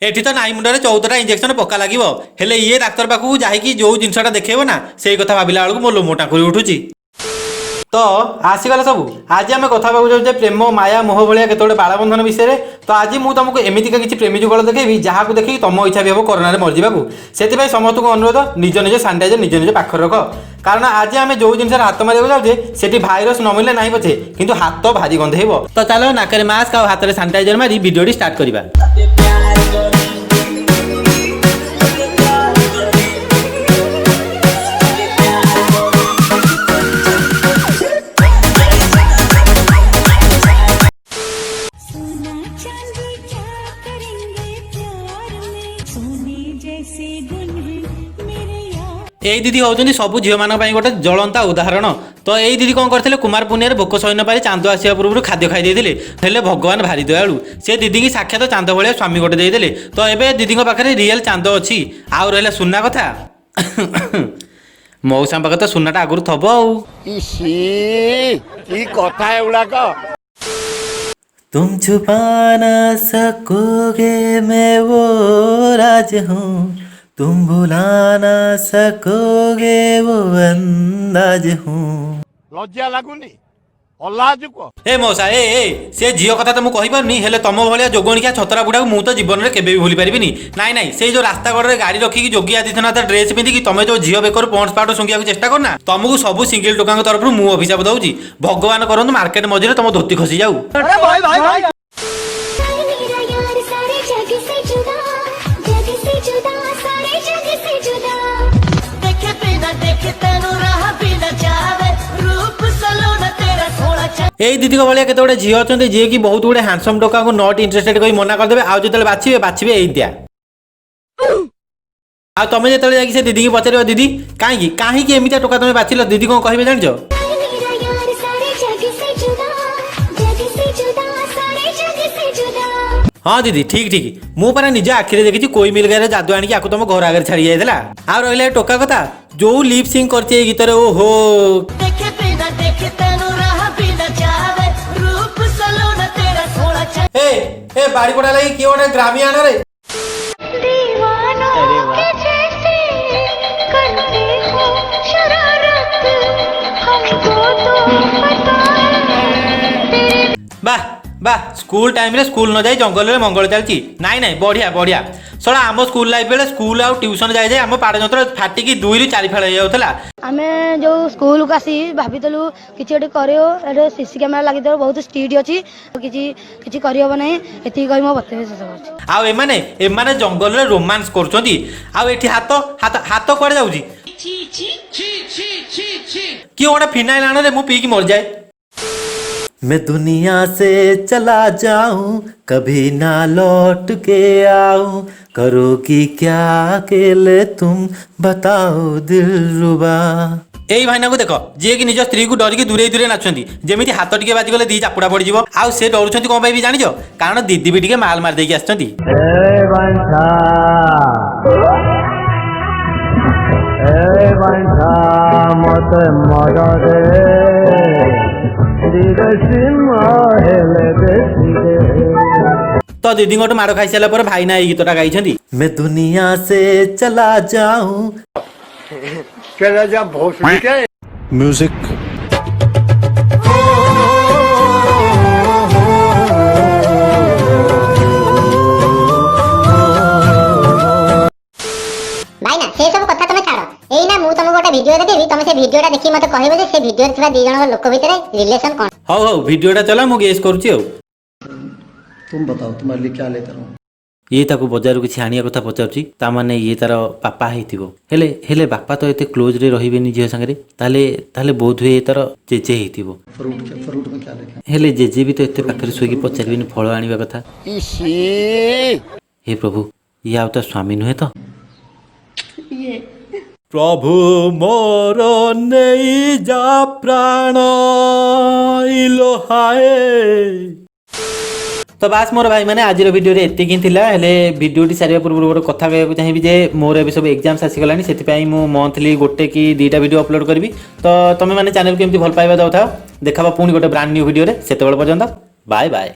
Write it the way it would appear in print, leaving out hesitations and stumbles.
एठी तो नाई मुंडे 14टा इंजेक्शन पक्का लगे हेले ये डाक्तर पाखु जाकि जो जिनसा देखेब ना से कथा भाविला बेलू मो लोम टाँकुरी उठुची। तो आसीगला सब आज आम कथा जाऊे प्रेम माया मोह भाया केतोटे बालबंधन विषय में। तो आज मुझे तुमको एमतीका किसी प्रेमी जुगल देखेबी जहाँ को देखिए तुम इच्छा भी हम कोरोना मरजा से समस्त को अनुरोध निज निज सानिटाइजर निज निज पाखर रख कारण आज आम जो जिन हाथ मारे जाऊे से भाइरस न मिले ना पछे किंतु हाथ भारी गंधेब। तो चलो नाक मास्क और हाथ में सानिटाइजर मारी वीडियो स्टार्ट करवा। यही दीदी होती सब झील मान गोटे जलंता उदाहरण। तो यही दीदी कौन करते कुमार पुनिया भोक सही न पारी चांद आसवा पूर्व खाद्य खाई हेले भगवान भारी दयालु से दीदी की साक्षात चांद भाया स्वामी गोटे देदेले। तो ये दीदी पाखे रियल चांद अच्छी आउ रहा सुना कथा मौसा पाखे तो सुनाटा आगुरी थब तुम छुपा ना सकोगे मैं वो राज हूँ तुम भुला ना सकोगे वो अंदाज हूँ। लज्जा लगुनी ए मौसा ए से झील कथा तो मुझे कहीपरि हेले तुम भाया जोगणिया छतरा बुढ़ा को मुझे जीवन में केवे भी भूली पारि नाई नाई से जो रास्ता कड़े गाड़ी रखिकी योगी आदित्यनाथ ड्रेस पिंधिकी तुम जो झील बेकर पॉन्स पाउडर सुंघिया चेष्टा करना तुमको सब सिंगल टोका तरफ मु अभिशाप दूसरी भगवान करंतु मार्केट मझे तुम धोती खसी जाऊ। यही दीदी भाया केते झील अच्छा जी कि बहुत गुड़े हैंडसम टोका को नॉट इंटरेस्टेड कही मना करदे आज जो बाछे बाछे यही आ तुम जो से दीदी की पचार दीदी कहीं कहीं एमती टोका तुम बाछिल दीदी कौन कहे जान हाँ दीदी ठीक ठीक मुझे निज आखिरी देखी कोई मिल गए जादू आनी तुम घर आगे छाड़ी जाता आ रहा टोका कथा जो लिप सिंग कर गीत ओहो ए बाड़ी पड़ा लगी किए गोटे ग्रामी आना रे वाह वाह स्कूल टाइम रे स्कूल न जाई जंगल में मंगल चलती नाई नाई बढ़िया बढ़िया सला आम स्कूल लाइफ बेले स्कूल आउ ट्यूशन जाए जाए आम पाड़ जंत्र फाटिकी 2 ରୁ 4 फाड़ होता आम जो स्कूल को आसी भाविलु कि कर सीसी कैमेरा लगी बहुत स्ट्रिक्ट अच्छी किसी करहब ना ये कही बतवे शेष कर जंगल में रोमांस कर हाथ हाथ हाथ कड़े जाऊँगी किए गोटे फिनाइल आण रे मु पीकी मर जाए। मैं दुनिया से चला जाऊं कभी ना लौट के आऊं करोगी क्या अकेले तुम बताओ दिलरुबा। यही भाईना को देख जी कि निज स्त्री को डरिकी दूरे दूरे नाचुंती जमी हाथ टिके बाजिगले दी चापुड़ा पड़ जाव आउ से डरुंच कौन भी जान कारण दीदी भी टे माल मार देकी आसुंती। तो दीदी गोटे माड़ खाई सारा भाई ना ये गीतटा गाई मैं दुनिया से चला जाऊं म्यूजिक भाई ना से सब कथा तुम छाड़ एई ना मु तुमको गोटे वीडियो देबी तुम से वीडियोटा देखि मते कहबे जे से वीडियो रे दी जण लोक भितर रिलेशन कोन हो वीडियोटा चला मु गेस करूची तुम बताओ तुम्हारे लिए क्या लेता रहूं ये ताको बजार किसी आनिया कथा पचारुची ता माने ये तार पापा हेतिबो हेले हेले बापा तो एते क्लोज रे रहिबेनी झियो संगे ताले ताले बोध हुए तार जेजे हेतिबो फ्रूट में क्या लिखा हेले जेजे भी तो एते पाखरे सोगी पचारबिनी फळ आनिबा कथा हे प्रभु ये आउता स्वामी नुहे तो प्रभु मोर नहीं जा प्राण इलो हाय। तो बास मोर भाई मैंने आज वीडियो रे एतिक ही थिला हेले वीडियोटी सारिया पूर्व गोटे कथा कहूँ चाहिए जे मोर ए सब एग्जाम्स आसीगलानी से मु मंथली गोटे कि 2टा वीडियो अपलोड करी तो तुम मैंने चैनल को एमती भल पाइबा दउथा देखा पुणी गोटे ब्रांड न्यू वीडियो रे सेते बेल पर्यंत बाय बाय।